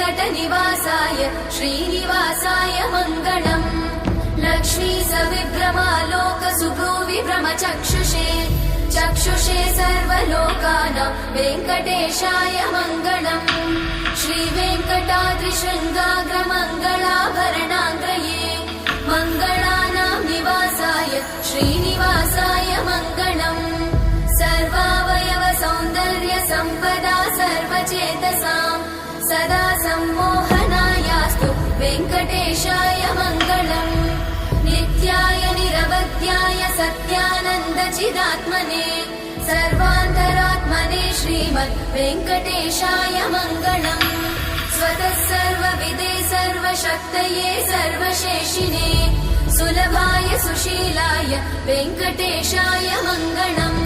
वेङ्कटनिवासाय श्रीनिवासाय मङ्गलम्। लक्ष्मी सविभ्रमालोकसुभ्रूविभ्रमचक्षुषे चक्षुषे सर्वलोकानां वेङ्कटेशाय मङ्गलम्। श्रीवेङ्कटाद्रिशृङ्गाग्रमङ्गलाभरणाङ्ग्रये मङ्गलानां निवासाय श्रीनिवासाय मङ्गलम्। सर्वावयव सौन्दर्य सम्पदा सर्वचेतसां सदा सम्मोहनायास्तु वेङ्कटेशाय मङ्गलम्। नित्याय निरवध्याय सत्यानन्दचिदात्मने सर्वान्तरात्मने श्रीमद् वेङ्कटेशाय मङ्गलम्। स्वतः सर्वविदे सर्वशक्तये सर्वशेषिने सुलभाय सुशीलाय वेङ्कटेशाय मङ्गलम्।